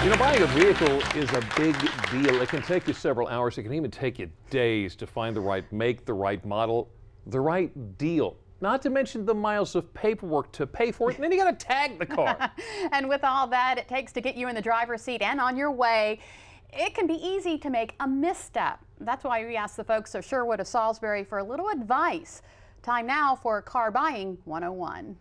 You know, buying a vehicle is a big deal. It can take you several hours. It can even take you days to find the right make, the right model, the right deal. Not to mention the miles of paperwork to pay for it, and then you got to tag the car. And with all that it takes to get you in the driver's seat and on your way, it can be easy to make a misstep. That's why we asked the folks of Sherwood of Salisbury for a little advice. Time now for Car Buying 101.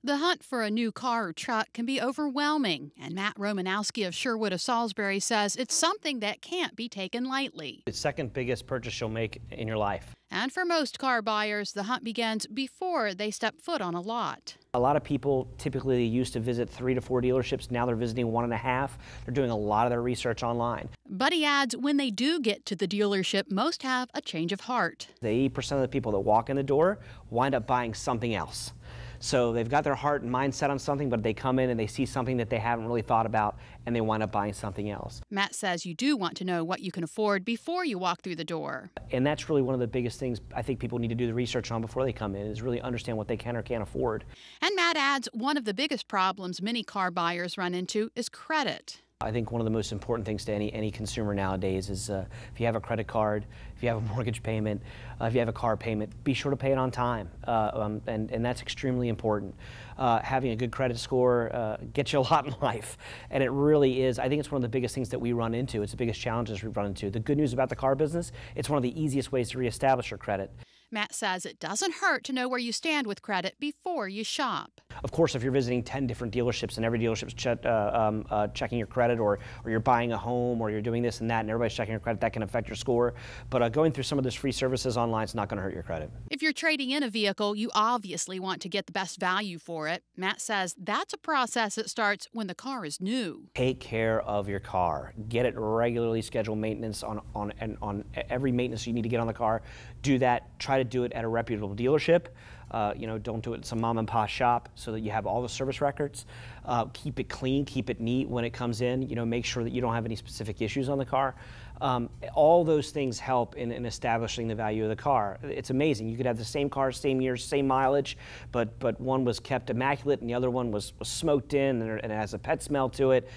The hunt for a new car or truck can be overwhelming, and Matt Romanowski of Sherwood of Salisbury says it's something that can't be taken lightly. It's the second biggest purchase you'll make in your life. And for most car buyers, the hunt begins before they step foot on a lot. A lot of people typically used to visit 3 to 4 dealerships. Now they're visiting 1.5. They're doing a lot of their research online. But he adds when they do get to the dealership, most have a change of heart. The 80% of the people that walk in the door wind up buying something else. So they've got their heart and mind set on something, but they come in and they see something that they haven't really thought about, and they wind up buying something else. Matt says you do want to know what you can afford before you walk through the door. And that's really one of the biggest things I think people need to do the research on before they come in, is really understand what they can or can't afford. And Matt adds one of the biggest problems many car buyers run into is credit. I think one of the most important things to any consumer nowadays is if you have a credit card, if you have a mortgage payment, if you have a car payment, be sure to pay it on time, and that's extremely important. Having a good credit score gets you a lot in life, and it really is. I think it's one of the biggest things that we run into. It's the biggest challenges we run into. The good news about the car business, it's one of the easiest ways to reestablish your credit. Matt says it doesn't hurt to know where you stand with credit before you shop. Of course, if you're visiting 10 different dealerships and every dealership's checking your credit, or you're buying a home, or you're doing this and that, and everybody's checking your credit, that can affect your score. But going through some of those free services online is not going to hurt your credit. If you're trading in a vehicle, you obviously want to get the best value for it. Matt says that's a process that starts when the car is new. Take care of your car. Get it regularly, scheduled maintenance on every maintenance you need to get on the car. Do that. Try to do it at a reputable dealership. Don't do it at some mom and pop shop, so that you have all the service records. Keep it clean, keep it neat when it comes in. Make sure that you don't have any specific issues on the car. All those things help in establishing the value of the car. It's amazing. You could have the same car, same years, same mileage, but one was kept immaculate and the other one was smoked in and it has a pet smell to it.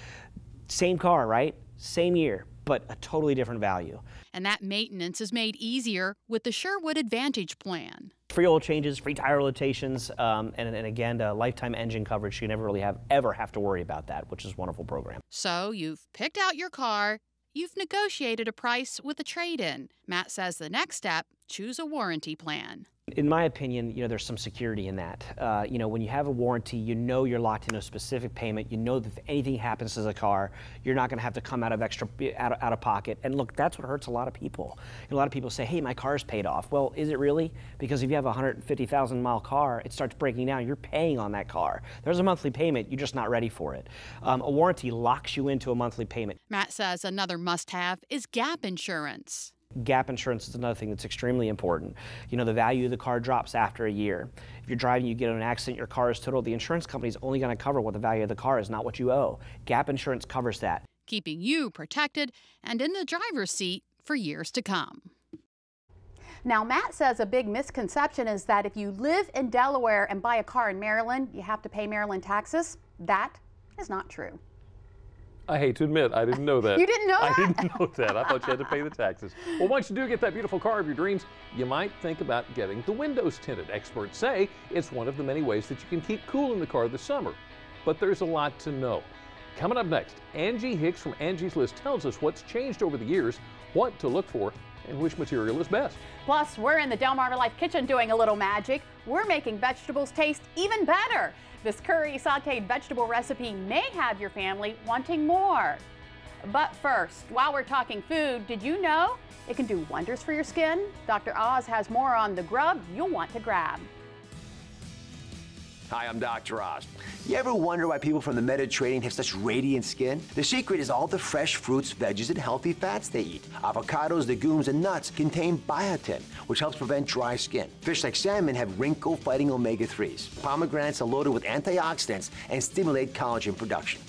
Same car, right? Same year, but a totally different value. And that maintenance is made easier with the Sherwood Advantage plan. Free oil changes, free tire rotations, and again, lifetime engine coverage. You never really ever have to worry about that, which is a wonderful program. So you've picked out your car, you've negotiated a price with a trade-in. Matt says the next step, choose a warranty plan. In my opinion, there's some security in that. When you have a warranty, you're locked into a specific payment. You know that if anything happens to the car, you're not going to have to come out of pocket. And look, that's what hurts a lot of people. A lot of people say, "Hey, my car's paid off." Well, is it really? Because if you have a 150,000-mile car, it starts breaking down. You're paying on that car. There's a monthly payment. You're just not ready for it. A warranty locks you into a monthly payment. Matt says another must-have is gap insurance. Gap insurance is another thing that's extremely important. The value of the car drops after a year. If you're driving, you get in an accident, your car is totaled, the insurance company is only going to cover what the value of the car is, not what you owe. Gap insurance covers that. Keeping you protected and in the driver's seat for years to come. Now, Matt says a big misconception is that if you live in Delaware and buy a car in Maryland, you have to pay Maryland taxes. That is not true. I hate to admit, I didn't know that. You didn't know that? I didn't know that. I thought you had to pay the taxes. Well, once you do get that beautiful car of your dreams, you might think about getting the windows tinted. Experts say it's one of the many ways that you can keep cool in the car this summer. But there's a lot to know. Coming up next, Angie Hicks from Angie's List tells us what's changed over the years, what to look for, and which material is best. Plus, we're in the Del Mar Life kitchen doing a little magic. We're making vegetables taste even better. This curry sauteed vegetable recipe may have your family wanting more. But first, while we're talking food, did you know it can do wonders for your skin? Dr. Oz has more on the grub you'll want to grab. Hi, I'm Dr. Oz. You ever wonder why people from the Mediterranean have such radiant skin? The secret is all the fresh fruits, veggies, and healthy fats they eat. Avocados, legumes, and nuts contain biotin, which helps prevent dry skin. Fish like salmon have wrinkle-fighting omega-3s. Pomegranates are loaded with antioxidants and stimulate collagen production.